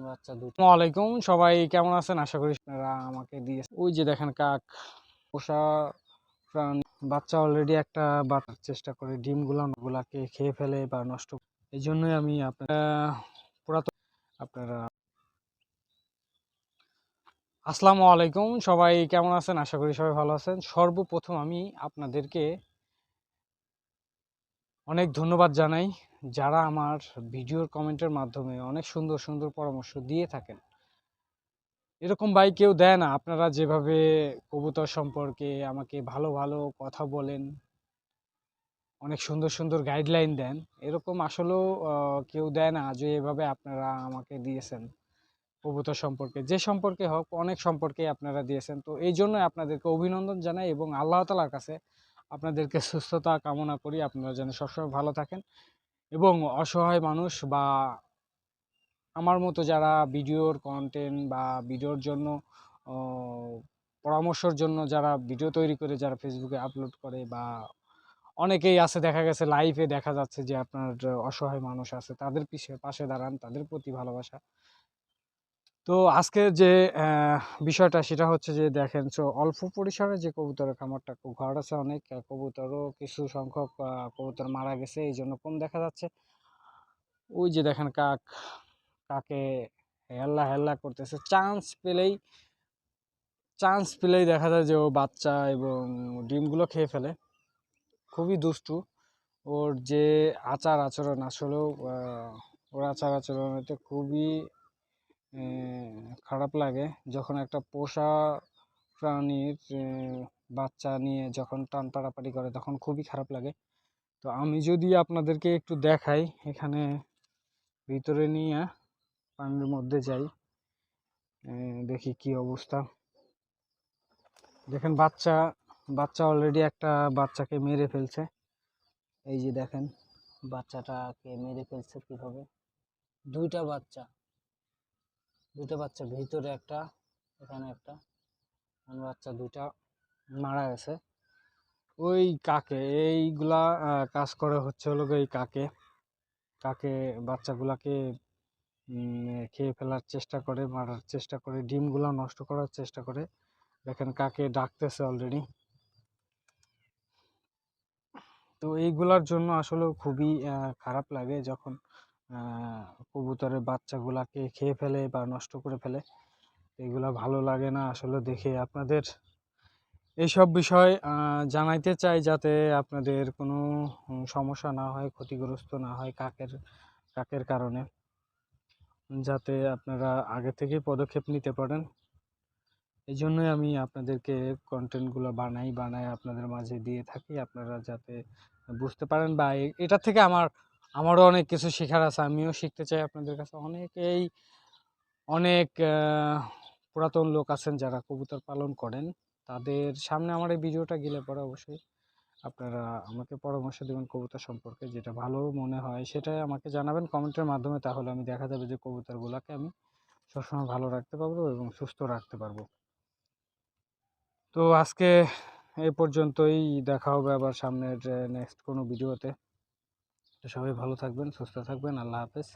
বাচ্চা দুটো। আসসালামু আলাইকুম, সবাই কেমন আছেন? আশা করি আপনারা আমাকে দিয়ে ওই যে দেখেন কাক পোষা প্রাণী বাচ্চা অলরেডি একটা বাচ্চার চেষ্টা করে ডিমগুলাকে খেয়ে ফেলে বা নষ্ট। এই জন্যই আমি আপনারা পুরাতন আপনারা আসসালামু আলাইকুম, সবাই কেমন আছেন? আশা করি সবাই ভালো আছেন। সর্বপ্রথম আমি আপনাদেরকে অনেক ধন্যবাদ জানাই যারা আমার ভিডিওর কমেন্টের মাধ্যমে অনেক সুন্দর সুন্দর পরামর্শ দিয়ে থাকেন। এরকম ভাই কেউ দেয় না। আপনারা যেভাবে কবুতর সম্পর্কে আমাকে ভালো ভালো কথা বলেন, অনেক সুন্দর সুন্দর গাইডলাইন দেন, এরকম আসলেও কেউ দেয় না যে এভাবে আপনারা আমাকে দিয়েছেন। কবুতর সম্পর্কে যে সম্পর্কে হোক, অনেক সম্পর্কে আপনারা দিয়েছেন। তো এই জন্যই আপনাদেরকে অভিনন্দন জানাই এবং আল্লাহ তাআলার কাছে আপনাদেরকে সুস্থতা কামনা করি। আপনারা যেন সবসময় ভালো থাকেন এবং অসহায় মানুষ বা আমার মতো যারা ভিডিওর কন্টেন্ট বা ভিডিওর জন্য পরামর্শের জন্য যারা ভিডিও তৈরি করে যারা ফেসবুকে আপলোড করে, বা অনেকেই আছে দেখা গেছে লাইভে দেখা যাচ্ছে যে আপনার অসহায় মানুষ আছে, তাদের পাশে দাঁড়ান, তাদের প্রতি ভালোবাসা। তো আজকের যে বিষয়টা সেটা হচ্ছে যে দেখেন, অল্প পরিসরে যে কবুতরের খামারটা ঘর আছে, অনেক কবুতরও কিছু সংখ্যক কবুতর মারা গেছে, এই জন্য কম দেখা যাচ্ছে। ওই যে দেখেন কাকে হেল্লা হেল্লা করতেছে, চান্স পেলেই দেখা যায় যে ও বাচ্চা এবং ডিমগুলো খেয়ে ফেলে। খুবই দুষ্টু। ওর যে আচার আচরণ আসলেও ওর আচার আচরণতে খুবই খারাপ লাগে। যখন একটা পোষা প্রাণীর বাচ্চা নিয়ে যখন টান পাড়াপাড়ি করে তখন খুবই খারাপ লাগে। তো আমি যদি আপনাদেরকে একটু দেখাই, এখানে ভিতরে নিয়ে পানির মধ্যে যাই, দেখি কি অবস্থা। দেখেন বাচ্চা অলরেডি একটা বাচ্চাকে মেরে ফেলছে। এই যে দেখেন বাচ্চাটাকে মেরে ফেলছে কিভাবে। দুইটা বাচ্চা ভিতরে একটা, এখানে একটা বাচ্চা, দুইটা মারা গেছে। ওই কাকে এইগুলা কাজ করে হচ্ছে হলো এই কাকে বাচ্চাগুলাকে খেয়ে ফেলার চেষ্টা করে, মারার চেষ্টা করে, ডিমগুলা নষ্ট করার চেষ্টা করে। দেখেন কাকে ডাকতেছে অলরেডি। তো এইগুলার জন্য আসলে খুবই খারাপ লাগে যখন কবুতরের বাচ্চাগুলাকে খেয়ে ফেলে বা নষ্ট করে ফেলে। এগুলা ভালো লাগে না আসলে দেখে। আপনাদের এইসব বিষয় জানাইতে চাই যাতে আপনাদের কোনো সমস্যা না হয়, ক্ষতিগ্রস্ত না হয় কাকের কারণে, যাতে আপনারা আগে থেকেই পদক্ষেপ নিতে পারেন। এই জন্যই আমি আপনাদেরকে কন্টেন্টগুলো বানাই আপনাদের মাঝে দিয়ে থাকি, আপনারা যাতে বুঝতে পারেন। বা এটা থেকে আমারও অনেক কিছু শেখার আছে, আমিও শিখতে চাই আপনাদের কাছে। অনেক পুরাতন লোক আছেন যারা কবুতর পালন করেন, তাদের সামনে আমার এই ভিডিওটা গেলে পরে অবশ্যই আপনারা আমাকে পরামর্শ দেবেন কবুতর সম্পর্কে। যেটা ভালো মনে হয় সেটাই আমাকে জানাবেন কমেন্টের মাধ্যমে, তাহলে আমি দেখা যাবে যে কবুতরগুলোকে আমি সবসময় ভালো রাখতে পারবো এবং সুস্থ রাখতে পারবো। তো আজকে এই পর্যন্তই, দেখা হবে আবার সামনের নেক্সট কোনো ভিডিওতে। তো সবাই ভালো থাকবেন, সুস্থ থাকবেন, আল্লাহ হাফেজ।